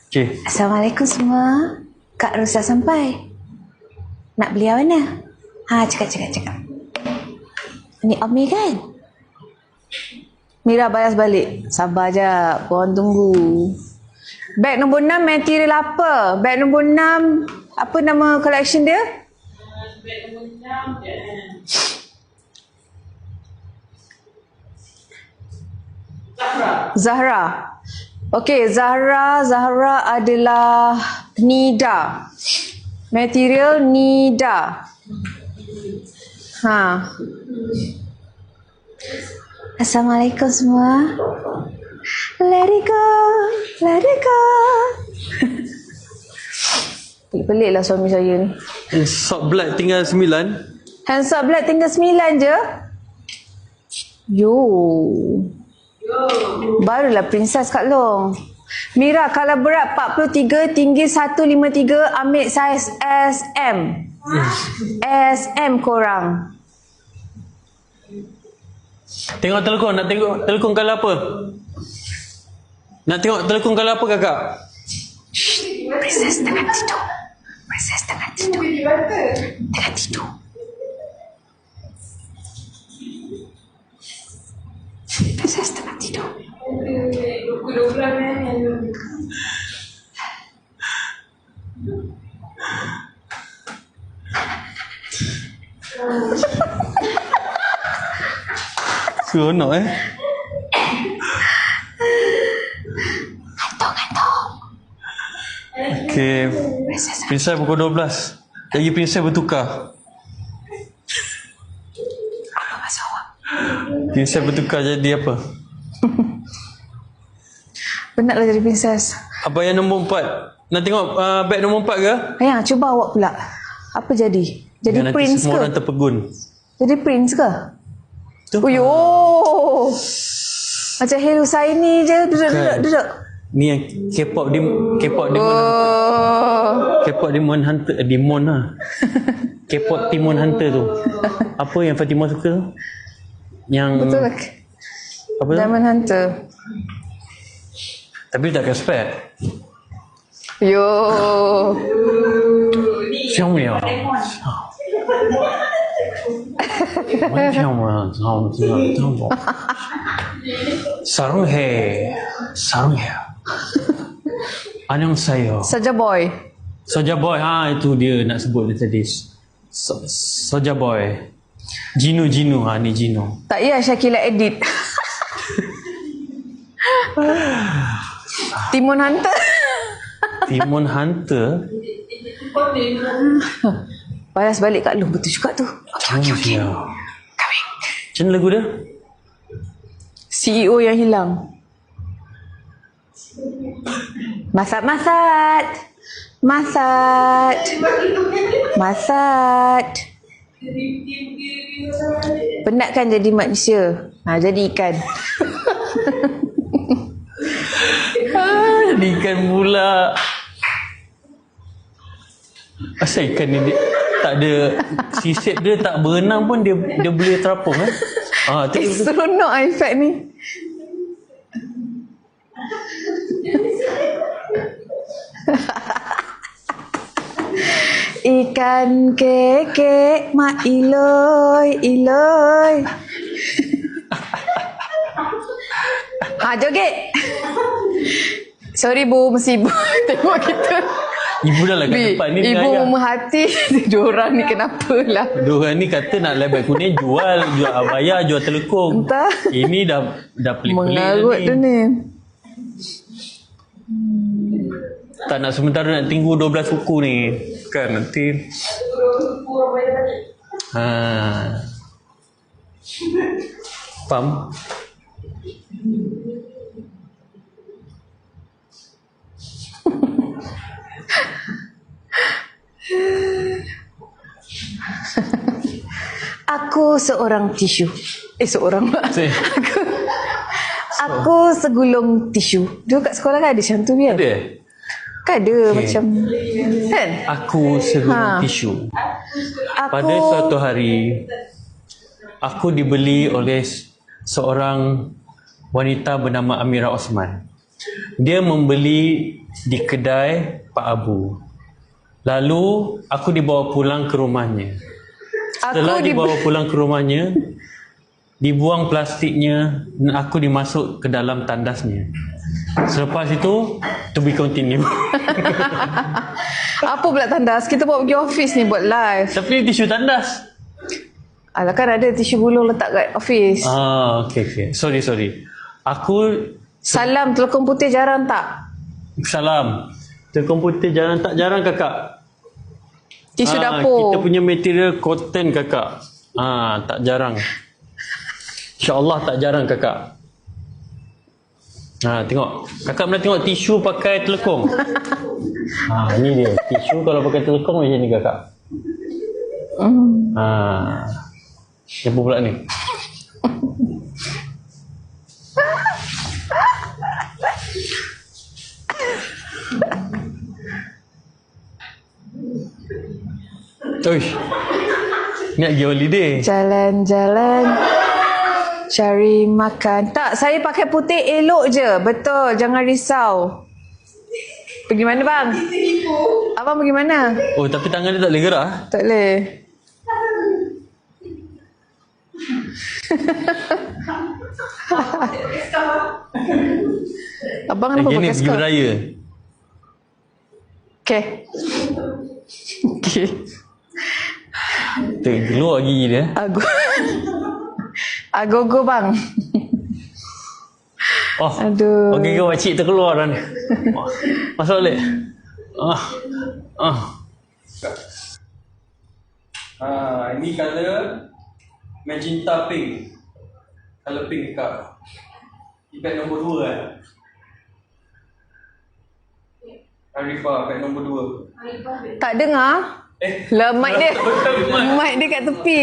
Okay. Assalamualaikum semua. Kak Rosa sampai. Nak beli yang mana? Cakap. Ni Ami kan? Mira balas balik. Sabar je, korang tunggu. Beg nombor 6 material apa? Beg nombor 6, apa nama collection dia? Beg nombor 6 Zahra. Okey, Zahra adalah Nida. Material Nida. Assalamualaikum semua. Let it go. Pelik-pelik lah suami saya ni. Sock Black tinggal 9. Hands up Black tinggal 9 je. Yo. Barulah princess Kak Long. Mira, kalau berat 43, tinggi 153, ambil saiz SM. SM korang. Tengok telekong. Nak tengok telekong kalau apa? Nak tengok telekong kalau apa kakak? Princess tengah tidur. Tengah tidur. Princess tengah tidur. Seronok Gantung. Okay. Princess pukul 12. Lagi Princess bertukar. Apa maksud awak? Princess bertukar jadi apa? Penatlah jadi princess. Apa yang nombor 4? Nak tengok beg nombor 4 ke? Ayang, cuba awak pula. Apa jadi? Jadi Nanti prince semua ke? orang terpegun. Jadi prince ke? Tu. Uyo. Macam Hero Saini je. Duduk. Ni yang K-pop Demon K-pop Demon Hunter. Demon lah. K-pop Demon Hunter tu. Apa yang Fatimah suka tu? Yang Betul lah. apa tu? Diamond Hunter. Tapi tak respect. Yo. Siapa ya? Sarung hai. Annyeonghaseyo. Saja boy. Soja Boy, itu dia nak sebut dia tadi. Soja Boy. Jinu, ni Jinu. Tak payah Syakila edit. Timun Hunter. Timun Hunter. Balas balik Kak Long. Betul juga tu. Okey. Kahwin. Macam mana lagu dia? CEO yang hilang. Masat. Penat kan jadi manusia. Jadi ikan. Jadi ikan pula. Asal ikan ni dia tak ada sisip dia, tak berenang pun dia boleh terapung Seronok efek ni. Ikan kekek mak iloi. Joget. Sorry Bu, mesti Ibu tengok kita. Ibu dah lah kat depan ni. Ibu memerhati. Diorang ni kenapalah. Diorang ni kata nak label kuning, jual abaya, jual telekong. Entah. Ini dah pelik-pelik mengarut ni. tu ni. Tak nak sementara nak tunggu 12 suku ni. Kan nanti. Faham? Aku seorang tisu. Seorang. Aku segulung tisu. Dulu kat sekolah kan ada macam tu kan? Ada? Kan ada macam kan? Aku segulung tisu. Pada suatu hari aku dibeli oleh seorang wanita bernama Amira Osman. Dia membeli di kedai Pak Abu. Lalu aku dibawa pulang ke rumahnya. Setelah dibawa pulang ke rumahnya, dibuang plastiknya dan aku dimasuk ke dalam tandasnya. Selepas itu, to be continue. Apa pula tandas? Kita bawa pergi office ni buat live. Tapi tisu tandas. Alah kan ada tisu gulung letak kat office. Okay. Sorry. Aku Salam telekong putih jarang tak? salam. Telekong putih jarang kakak. Tisu dapur. Kita punya material cotton kakak. Tak jarang. InsyaAllah tak jarang kakak. Tengok. Kakak pernah tengok tisu pakai telekong? Ni dia. Tisu kalau pakai telekong macam ni kakak. Siapa pula ni? Uish. Nak pergi holiday. Jalan-jalan cari makan. Tak, saya pakai putih elok je. Betul, jangan risau. Pergi mana bang? Abang pergi mana? Oh, tapi tangan dia tak boleh gerak. Tak boleh. Abang kenapa Lagi ni pakai pergi skirt? beraya. Okay. Terkeluar gigi dia. Agogo bang. Aduh. Okey, makcik terkeluar dah ni. Masuk balik. Ini colour magenta pink. Colour pink kak. Beg nombor 2 kan? Arifah, beg nombor 2. Tak dengar? Lah mic dia. Mic dia kat tepi.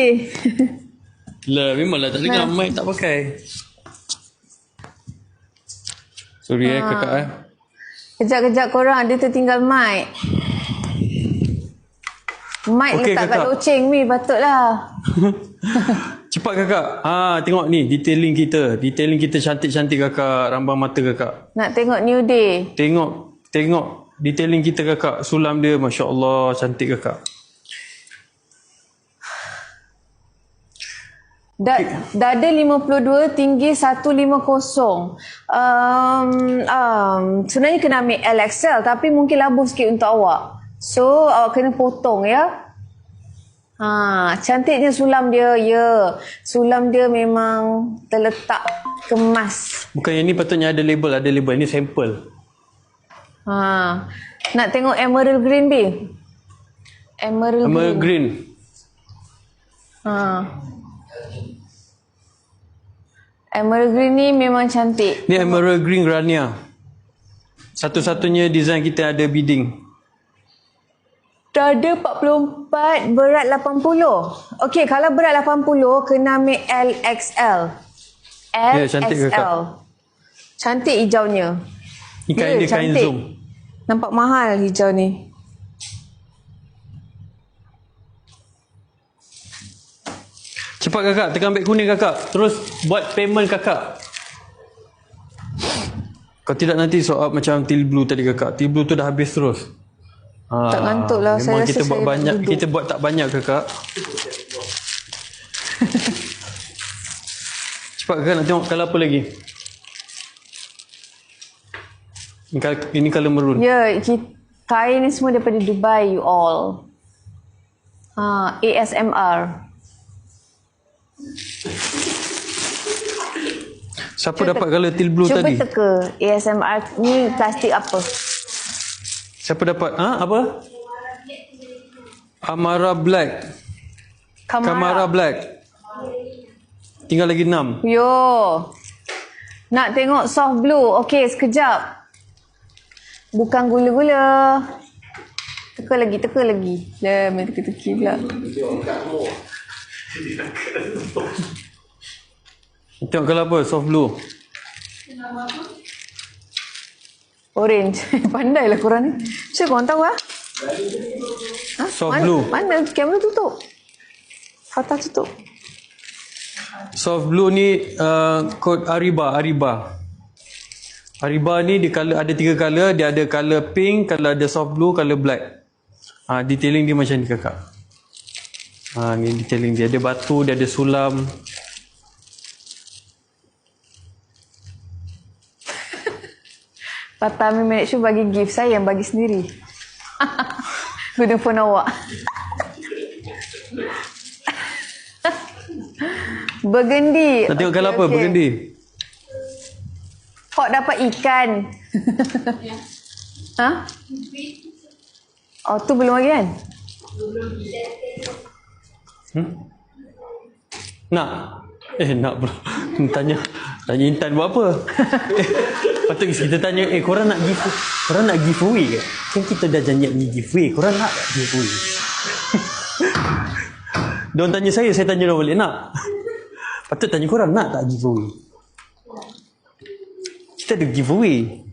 Lah, memanglah tak dengar. Mic tak pakai. Sorry kakak Kejap-kejap korang, dia tertinggal mic. Mic Okey, letak kat kakak. loceng ni, patutlah. Cepat kakak. Tengok ni detailing kita. Detailing kita cantik-cantik kakak. Rambang mata kakak. Nak tengok new day. Tengok detailing kita kakak. Sulam dia masya-Allah cantik kakak. Dada 52, tinggi 150. Sebenarnya kena ambil LXL tapi mungkin labuh sikit untuk awak. So awak kena potong ya. Cantiknya sulam dia. Ya. Sulam dia memang terletak kemas. Bukan yang ni patutnya ada label. Ada label. Ini sampel. Nak tengok emerald green B? Emerald Green. Emerald green ni memang cantik. Ni Emerald Green Rania. Satu-satunya design kita ada bidding. Dada 44, berat 80. Okey, kalau berat 80, kena ambil LXL. Ya, cantik kakak. Cantik hijaunya. Ni kain dia kain cantik. zoom. Nampak mahal hijau ni. Cepat kakak, tekan beg kuning kakak. Terus buat payment kakak. Kalau tidak nanti soal macam teal blue tadi kakak. Teal blue tu dah habis terus. Tak ngantuk lah. Memang Saya kita rasa buat saya banyak, duduk. kita buat tak banyak kakak. Cepat kakak nak tengok colour apa lagi. Ini colour maroon. Ya, kain ni semua daripada Dubai, you all. ASMR. Siapa dapat colour teal blue tadi? Cuba teka ASMR ni plastik apa? Siapa dapat? Apa? Amara Black. Kamara Black. Tinggal lagi 6. Yo. Nak tengok soft blue. Okey, sekejap. Bukan gula-gula. Teka lagi. Dah, main teka-teki pula. Tengok colour apa? Soft blue. Orange. Pandailah korang ni. Macam korang tahu lah. Soft blue. Mana kamera tutup? Fatah tutup. Soft blue ni kod Ariba. Ariba ni dia color, ada 3 color. Dia ada color pink, color ada soft blue, color black. Detailing dia macam ni kakak. Ni detailing dia. Ada batu, dia ada sulam. Patami Manage bagi gift, saya yang bagi sendiri. Guna phone awak. Burgundy. Nak tengok color apa? Burgundy. Kok dapat ikan. Ha? Oh, tu belum lagi kan? Nak? Nak bro. Tanya Intan buat apa? Patut kita tanya, korang nak giveaway ke? Kan kita dah janji nak giveaway. Korang nak tak giveaway? Diorang tanya saya tanya diorang balik, nak? Patut tanya korang, nak tak giveaway? Kita ada giveaway.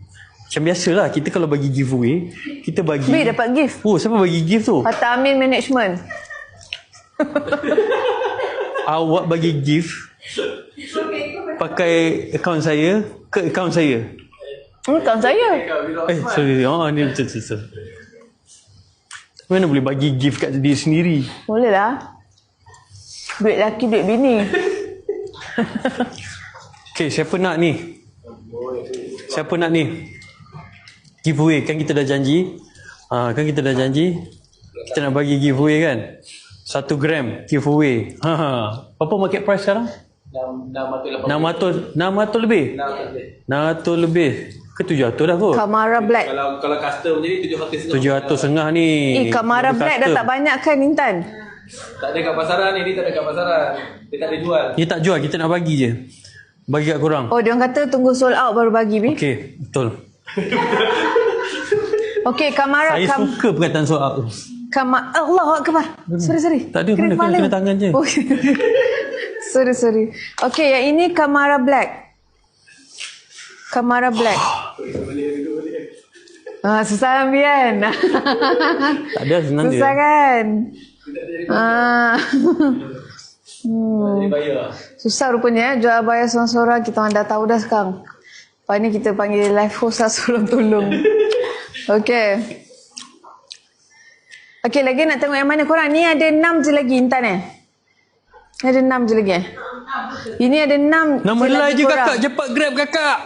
Macam biasalah, kita kalau bagi giveaway, kita bagi... Weh, dapat gift. Oh, siapa bagi gift tu? Patah Amin Management. Awak bagi gift pakai akaun saya ke akaun saya? Kawan saya. Sorry. Ni betul. Mana boleh bagi gift kat diri sendiri? Boleh lah. Duit laki, duit bini. Okay, siapa nak ni? Giveaway, kan kita dah janji. Kita nak bagi giveaway kan? 1 gram giveaway. Berapa market price sekarang? 600 lebih. 600 lebih. Ke 700 dah kot? Camara Black. Kalau custom je ni 700 ni. Camara Black dah tak banyak kan, Intan? tak ada kat pasaran ni, dia tak ada kat pasaran. Dia tak ada jual. Dia tak jual, kita nak bagi je. Bagi kat korang. Oh, dia orang kata tunggu sold out baru bagi, Bi. Okay, betul. Okay, Camara. Saya suka perkataan soal tu. Allahu Akbar. Sorry. Tak ada, mana kena tangan je. Okay. sorry. Okay, yang ini Camara Black. Susah ambil kan? Tak ada, senang je. Susah kan? Susah rupanya jual bayar seorang-seorang. Kita orang dah tahu dah sekarang. Lepas ni kita panggil live host lah, suruh tolong. Okay, lagi nak tengok yang mana korang? Ni ada 6 je lagi, Intan Ada 6 je lagi Ini ada 6 Nama live je kakak, cepat grab kakak.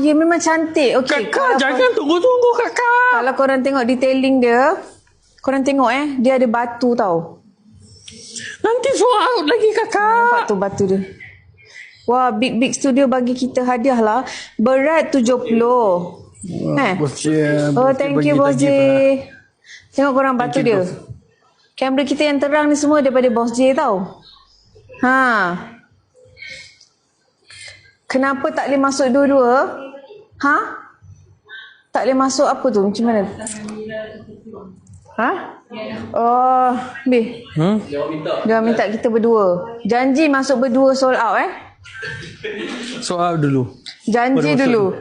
Ya memang cantik. Okay, Kakak jangan tunggu-tunggu kakak. Kalau korang tengok detailing dia, korang tengok dia ada batu tau. Nanti sold out lagi kakak. Nampak tu batu dia. Wah, big studio bagi kita hadiah lah. Berat 70. Oh, thank you Bos J. Tengok korang batu dia. Kamera kita yang terang ni semua daripada Bos J tau. Kenapa tak boleh masuk dua-dua? Tak boleh masuk apa tu? Macam mana? Oh, Bi. Dia minta kita berdua. Janji masuk berdua sold out Sold out dulu. Janji dulu.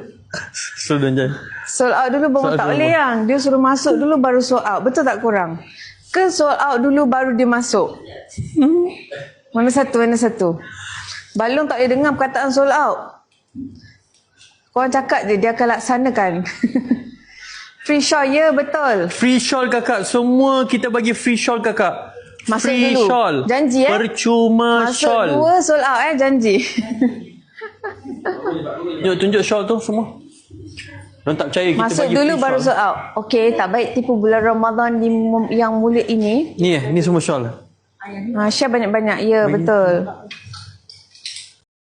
Sold out dulu baru tak boleh yang. Dia suruh masuk dulu baru sold out. Betul tak korang? Ke sold out dulu baru dia masuk? Mana satu? Balong tak boleh dengar perkataan sold out. Korang cakap je, dia akan laksanakan. Free shawl, ya betul. Free shawl kakak. Semua kita bagi free shawl kakak. Masuk free dulu. shawl. Janji Percuma Masuk shawl. Masuk 2 sold out janji. Tunjuk shawl tu semua. Diorang tak percaya kita Masuk bagi dulu free baru shawl. sold out. Okey, tak baik tipu bulan Ramadan yang mulia ini. Ni semua shawl. Share banyak-banyak. Ya, betul.